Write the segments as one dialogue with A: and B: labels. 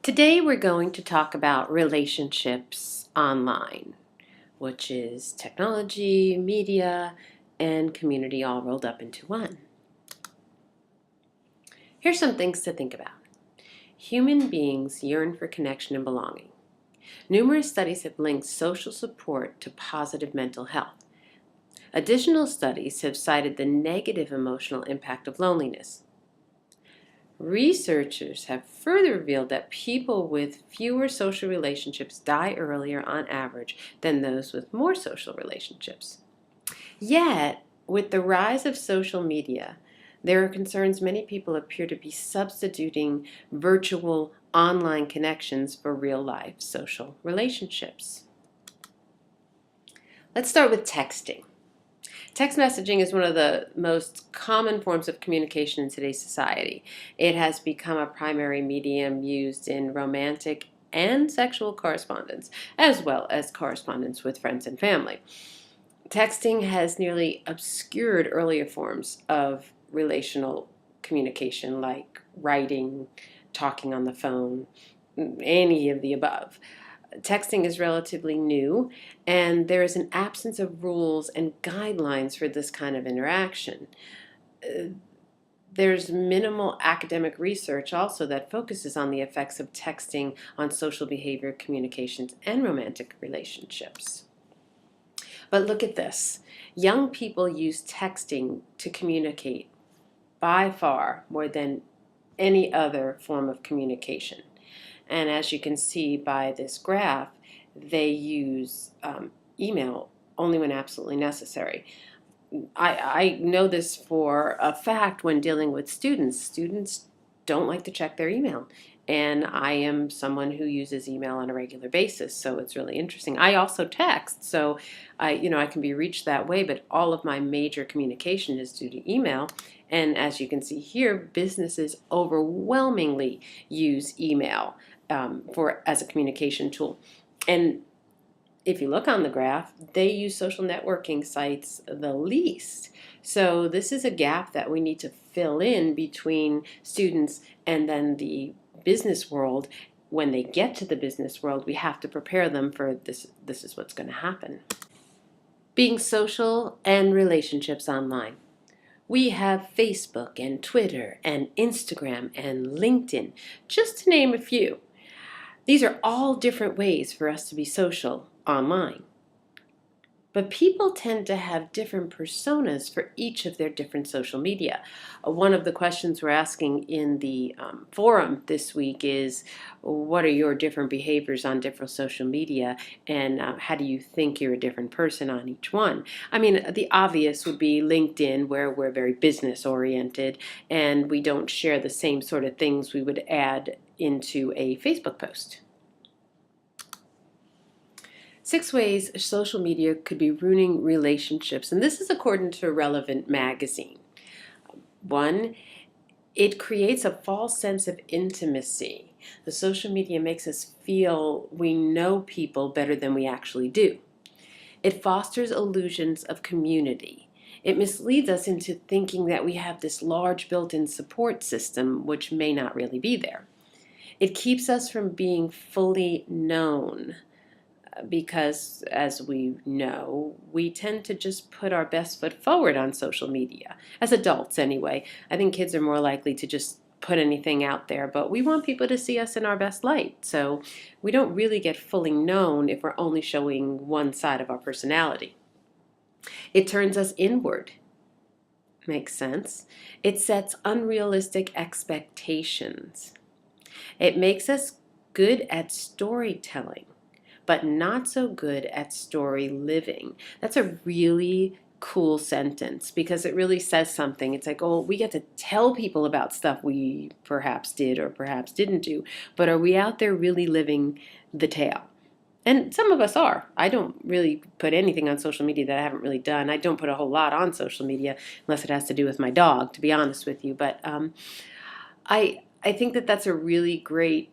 A: Today we're going to talk about relationships online, which is technology, media, and community all rolled up into one. Here's some things to think about. Human beings yearn for connection and belonging. Numerous studies have linked social support to positive mental health. Additional studies have cited the negative emotional impact of loneliness. Researchers have further revealed that people with fewer social relationships die earlier on average than those with more social relationships. Yet, with the rise of social media, there are concerns many people appear to be substituting virtual online connections for real-life social relationships. Let's start with texting. Text messaging is one of the most common forms of communication in today's society. It has become a primary medium used in romantic and sexual correspondence, as well as correspondence with friends and family. Texting has nearly obscured earlier forms of relational communication like writing, talking on the phone, any of the above. Texting is relatively new, and there is an absence of rules and guidelines for this kind of interaction. Uh, There's minimal academic research also that focuses on the effects of texting on social behavior, communications, and romantic relationships. But look at this. Young people use texting to communicate by far more than any other form of communication. And as you can see by this graph, they use email only when absolutely necessary. I know this for a fact when dealing with students. Students don't like to check their email. And I am someone who uses email on a regular basis, so it's really interesting. I also text, so I can be reached that way, but all of my major communication is due to email. And as you can see here, businesses overwhelmingly use email as a communication tool. And if you look on the graph, they use social networking sites the least. So this is a gap that we need to fill in between students and then the business world. When they get to the business world, we have to prepare them for this. This is what's going to happen. Being social and relationships online. We have Facebook and Twitter and Instagram and LinkedIn, just to name a few. These are all different ways for us to be social online. But people tend to have different personas for each of their different social media. One of the questions we're asking in the forum this week is, what are your different behaviors on different social media, and how do you think you're a different person on each one? I mean, the obvious would be LinkedIn, where we're very business oriented, and we don't share the same sort of things we would add into a Facebook post. 6 ways social media could be ruining relationships, and this is according to Relevant magazine. 1, it creates a false sense of intimacy. The social media makes us feel we know people better than we actually do. It fosters illusions of community. It misleads us into thinking that we have this large built-in support system, which may not really be there. It keeps us from being fully known, because, as we know, we tend to just put our best foot forward on social media. As adults, anyway. I think kids are more likely to just put anything out there, but we want people to see us in our best light. So we don't really get fully known if we're only showing one side of our personality. It turns us inward. Makes sense. It sets unrealistic expectations. It makes us good at storytelling, but not so good at story living. That's a really cool sentence because it really says something. It's like, oh, we get to tell people about stuff we perhaps did or perhaps didn't do, but are we out there really living the tale? And some of us are. I don't really put anything on social media that I haven't really done. I don't put a whole lot on social media unless it has to do with my dog, to be honest with you. But I think that that's a really great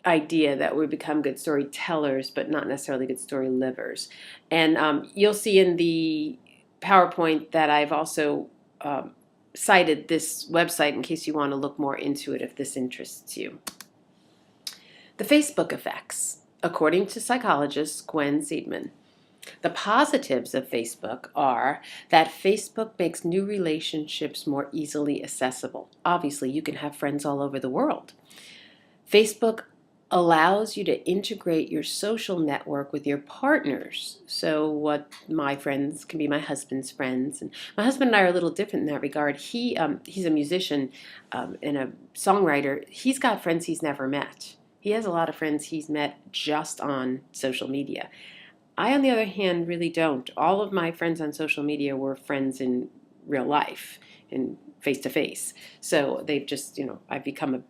A: idea, that we become good storytellers, but not necessarily good story livers. And you'll see in the PowerPoint that I've also cited this website in case you want to look more into it if this interests you. The Facebook effects, according to psychologist Gwen Seidman. The positives of Facebook are that Facebook makes new relationships more easily accessible. Obviously, you can have friends all over the world. Facebook allows you to integrate your social network with your partners. So what my friends can be my husband's friends, and my husband and I are a little different in that regard. He's a musician and a songwriter. He's got friends he's never met. He has a lot of friends he's met just on social media. I, on the other hand, really don't. All of my friends on social media were friends in real life, in face to face. So they've just, I've become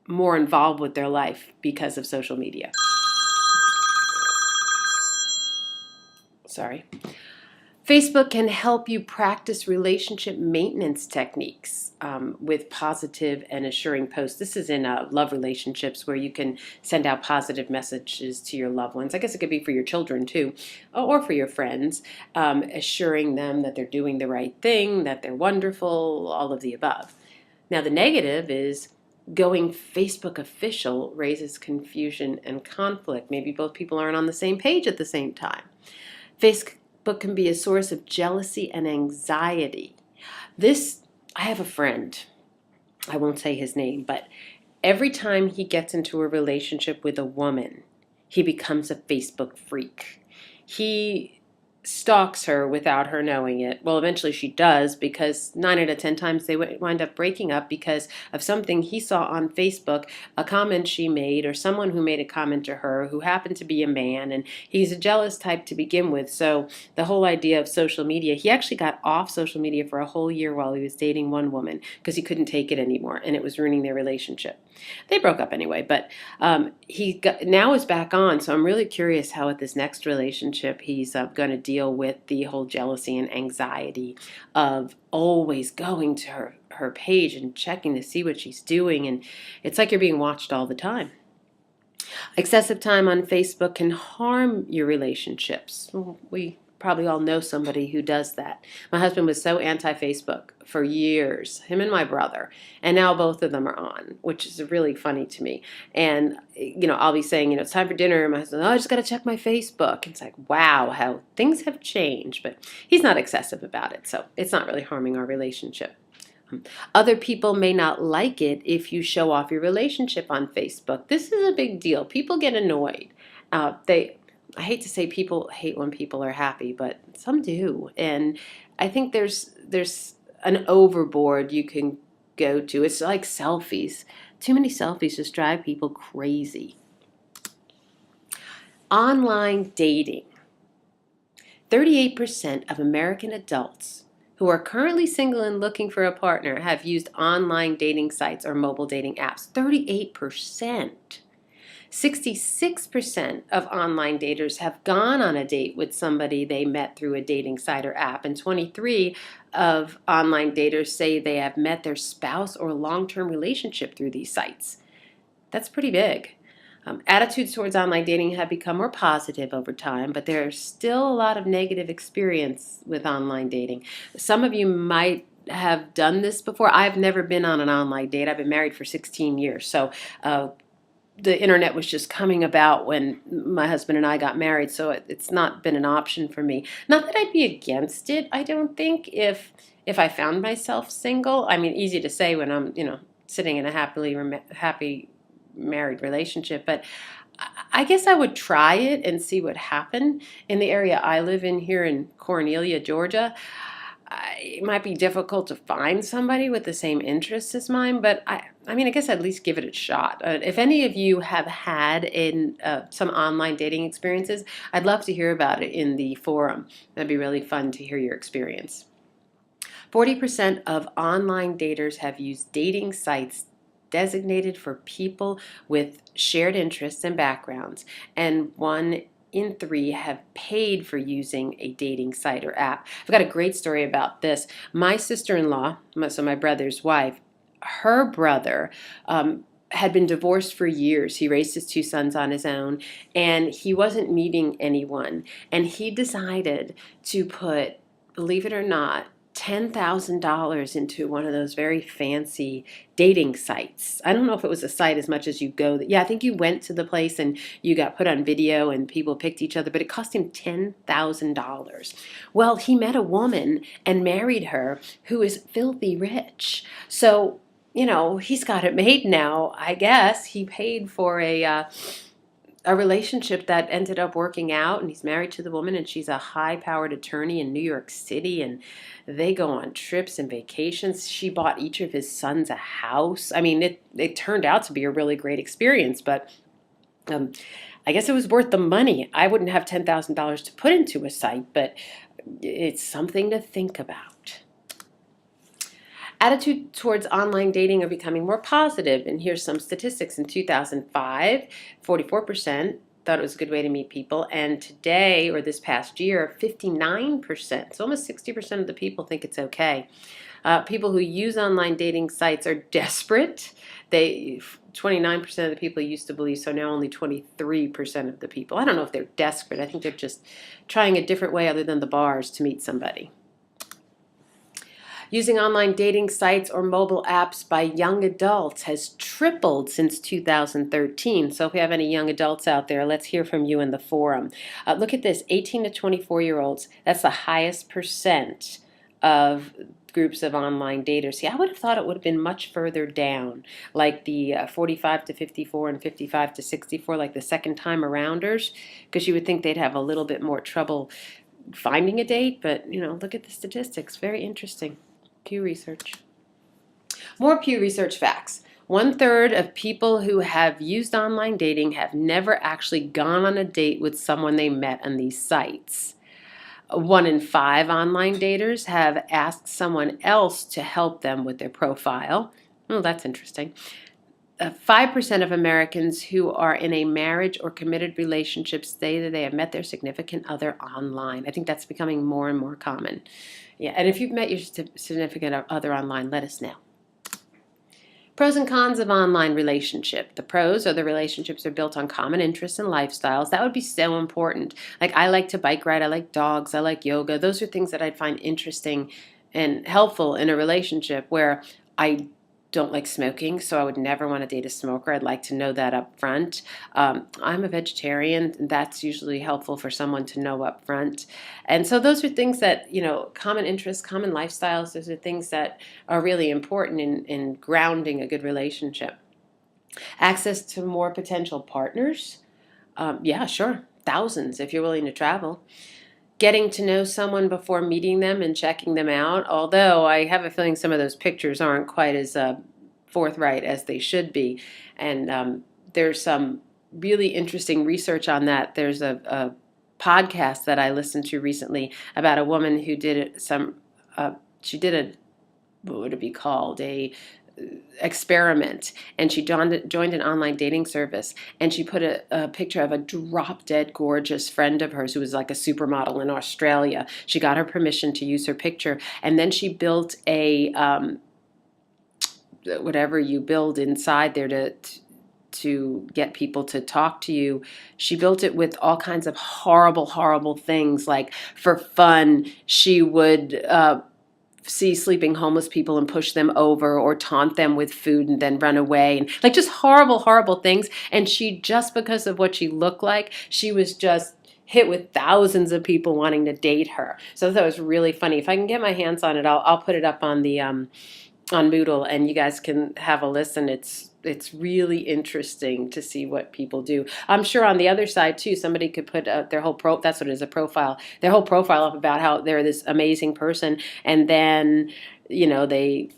A: more involved with their life because of social media. Sorry. Facebook can help you practice relationship maintenance techniques with positive and assuring posts. This is in love relationships where you can send out positive messages to your loved ones. I guess it could be for your children too, or for your friends, assuring them that they're doing the right thing, that they're wonderful, all of the above. Now the negative is going Facebook official raises confusion and conflict. Maybe both people aren't on the same page at the same time. Facebook can be a source of jealousy and anxiety. I have a friend, I won't say his name, but every time he gets into a relationship with a woman, he becomes a Facebook freak. He stalks her without her knowing it. Well, eventually she does, because 9 out of 10 times they wind up breaking up because of something he saw on Facebook, a comment she made, or someone who made a comment to her who happened to be a man, and he's a jealous type to begin with. So the whole idea of social media, he actually got off social media for a whole year while he was dating one woman because he couldn't take it anymore and it was ruining their relationship. They broke up anyway, but now is back on, so I'm really curious how at this next relationship he's going to deal with the whole jealousy and anxiety of always going to her page and checking to see what she's doing, and it's like you're being watched all the time. Excessive time on Facebook can harm your relationships. We probably all know somebody who does that. My husband was so anti-Facebook for years, him and my brother, and now both of them are on, which is really funny to me. And, I'll be saying, it's time for dinner, and my husband, I just got to check my Facebook. It's like, wow, how things have changed, but he's not excessive about it, so it's not really harming our relationship. Other people may not like it if you show off your relationship on Facebook. This is a big deal. People get annoyed. I hate to say people hate when people are happy, but some do. And I think there's an overboard you can go to. It's like selfies. Too many selfies just drive people crazy. Online dating. 38% of American adults who are currently single and looking for a partner have used online dating sites or mobile dating apps. 38%. 66% of online daters have gone on a date with somebody they met through a dating site or app, and 23% of online daters say they have met their spouse or long-term relationship through these sites. That's pretty big. Attitudes towards online dating have become more positive over time, but there's still a lot of negative experience with online dating. Some of you might have done this before. I've never been on an online date. I've been married for 16 years, so the internet was just coming about when my husband and I got married, so it's not been an option for me. Not that I'd be against it, I don't think, if I found myself single. I mean, easy to say when I'm, sitting in a happy married relationship, but I guess I would try it and see what happened. In the area I live in here in Cornelia, Georgia, it might be difficult to find somebody with the same interests as mine, but I guess I'd at least give it a shot. If any of you have had some online dating experiences, I'd love to hear about it in the forum. That'd be really fun to hear your experience. 40% of online daters have used dating sites designated for people with shared interests and backgrounds, and 1 in 3 have paid for using a dating site or app. I've got a great story about this. My sister-in-law, so my brother's wife, her brother had been divorced for years. He raised his 2 sons on his own, and he wasn't meeting anyone. And he decided to put, believe it or not, $10,000 into one of those very fancy dating sites. I don't know if it was a site as much as you go. Yeah, I think you went to the place and you got put on video and people picked each other, but it cost him $10,000. Well, he met a woman and married her who is filthy rich. So, he's got it made now, I guess. He paid for a relationship that ended up working out, and he's married to the woman, and she's a high-powered attorney in New York City, and they go on trips and vacations. She bought each of his sons a house. I mean, it turned out to be a really great experience, but I guess it was worth the money. I wouldn't have $10,000 to put into a site, but it's something to think about. Attitude towards online dating are becoming more positive, and here's some statistics. In 2005, 44% thought it was a good way to meet people, and today, or this past year, 59%, so almost 60% of the people think it's okay. People who use online dating sites are desperate. 29% of the people used to believe, so now only 23% of the people. I don't know if they're desperate. I think they're just trying a different way other than the bars to meet somebody. Using online dating sites or mobile apps by young adults has tripled since 2013. So if we have any young adults out there, let's hear from you in the forum. Look at this, 18 to 24-year-olds. That's the highest percent of groups of online daters. See, I would have thought it would have been much further down, like the 45 to 54 and 55 to 64, like the second time arounders, because you would think they'd have a little bit more trouble finding a date. But, look at the statistics. Very interesting. Pew Research. More Pew Research facts. 1/3 of people who have used online dating have never actually gone on a date with someone they met on these sites. 1 in 5 online daters have asked someone else to help them with their profile. Oh, that's interesting. 5% of Americans who are in a marriage or committed relationship say that they have met their significant other online. I think that's becoming more and more common. Yeah, and if you've met your significant other online, let us know. Pros and cons of online relationship. The pros are the relationships are built on common interests and lifestyles. That would be so important. Like, I like to bike ride, I like dogs, I like yoga. Those are things that I'd find interesting and helpful in a relationship, where I don't like smoking, so I would never want to date a smoker. I'd like to know that up front. I'm a vegetarian, and that's usually helpful for someone to know up front. And so those are things that, common interests, common lifestyles, those are things that are really important in grounding a good relationship. Access to more potential partners. Yeah, sure. Thousands if you're willing to travel. Getting to know someone before meeting them and checking them out, although I have a feeling some of those pictures aren't quite as forthright as they should be. And there's some really interesting research on that. There's a podcast that I listened to recently about a woman who did she did a, what would it be called, a experiment, and she joined an online dating service, and she put a picture of a drop-dead gorgeous friend of hers who was like a supermodel in Australia. She got her permission to use her picture, and then she built a whatever you build inside there to get people to talk to you. She built it with all kinds of horrible things. Like, for fun, she would see sleeping homeless people and push them over, or taunt them with food and then run away, and like just horrible things. And she, just because of what she looked like, she was just hit with thousands of people wanting to date her. So that was really funny. If I can get my hands on it, I'll put it up on the on Moodle, and you guys can have a listen. It's really interesting to see what people do. I'm sure on the other side too, somebody could put their whole that's what it is, a profile, their whole profile up about how they're this amazing person, and then they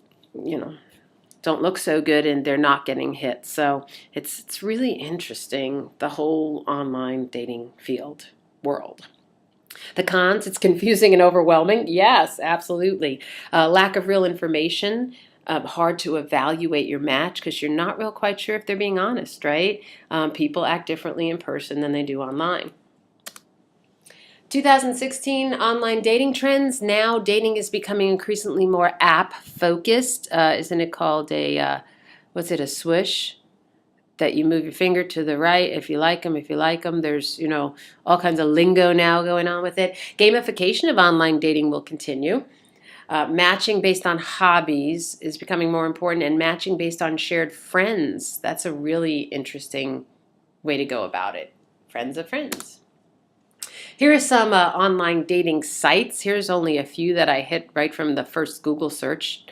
A: don't look so good and they're not getting hit. So it's really interesting, the whole online dating world. The cons, it's confusing and overwhelming. Yes, absolutely. Lack of real information. Hard to evaluate your match because you're not real quite sure if they're being honest, right? People act differently in person than they do online. 2016 online dating trends. Now dating is becoming increasingly more app focused. Isn't it called a swoosh? That you move your finger to the right if you like them. There's, all kinds of lingo now going on with it. Gamification of online dating will continue. Matching based on hobbies is becoming more important, and matching based on shared friends. That's a really interesting way to go about it. Friends of friends. Here are some online dating sites. Here's only a few that I hit right from the first Google search.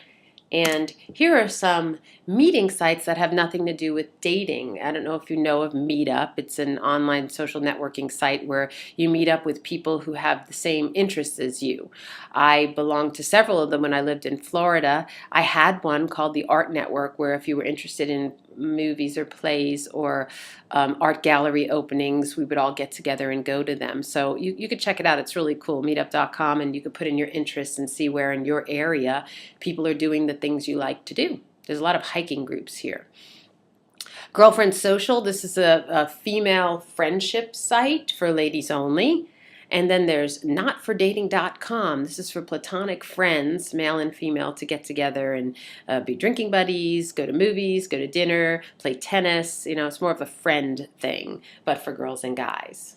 A: And here are some meeting sites that have nothing to do with dating. I don't know if you know of Meetup. It's an online social networking site where you meet up with people who have the same interests as you. I belonged to several of them when I lived in Florida. I had one called the Art Network, where if you were interested in movies or plays or art gallery openings, we would all get together and go to them. So you could check it out. It's really cool, meetup.com, and you could put in your interests and see where in your area people are doing the things you like to do. There's a lot of hiking groups here. Girlfriend Social, this is a female friendship site for ladies only. And then there's notfordating.com. This is for platonic friends, male and female, to get together and be drinking buddies, go to movies, go to dinner, play tennis. It's more of a friend thing, but for girls and guys.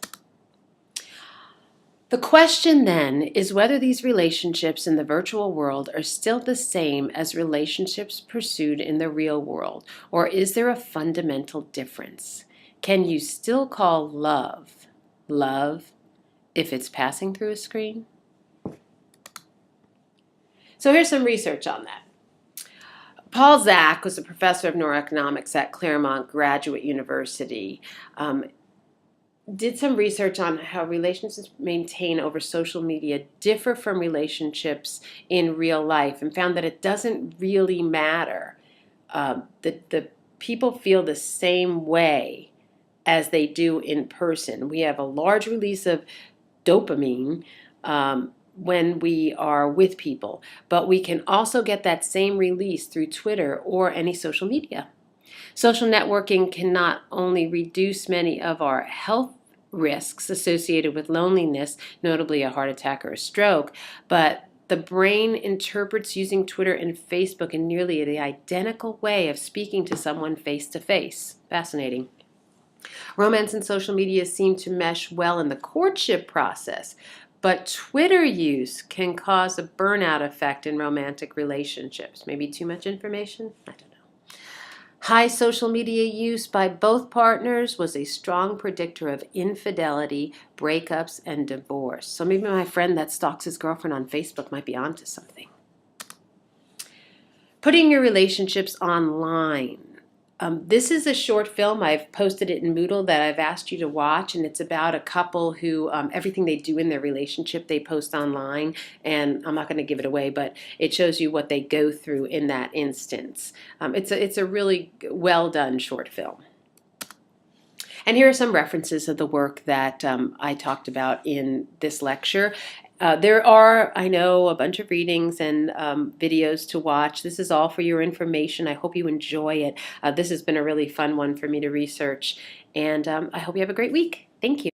A: The question then is whether these relationships in the virtual world are still the same as relationships pursued in the real world, or is there a fundamental difference? Can you still call love love if it's passing through a screen? So here's some research on that. Paul Zak was a professor of neuroeconomics at Claremont Graduate University. Did some research on how relationships maintained over social media differ from relationships in real life, and found that it doesn't really matter. The people feel the same way as they do in person. We have a large release of dopamine when we are with people, but we can also get that same release through Twitter or any social media. Social networking can not only reduce many of our health risks associated with loneliness, notably a heart attack or a stroke, but the brain interprets using Twitter and Facebook in nearly the identical way of speaking to someone face to face. Fascinating. Romance and social media seem to mesh well in the courtship process, but Twitter use can cause a burnout effect in romantic relationships. Maybe too much information? I don't know. High social media use by both partners was a strong predictor of infidelity, breakups, and divorce. So maybe my friend that stalks his girlfriend on Facebook might be onto something. Putting your relationships online. This is a short film. I've posted it in Moodle that I've asked you to watch, and it's about a couple who everything they do in their relationship they post online, and I'm not going to give it away, but it shows you what they go through in that instance. It's a really well done short film. And here are some references of the work that I talked about in this lecture. There are, I know, a bunch of readings and videos to watch. This is all for your information. I hope you enjoy it. This has been a really fun one for me to research, and I hope you have a great week. Thank you.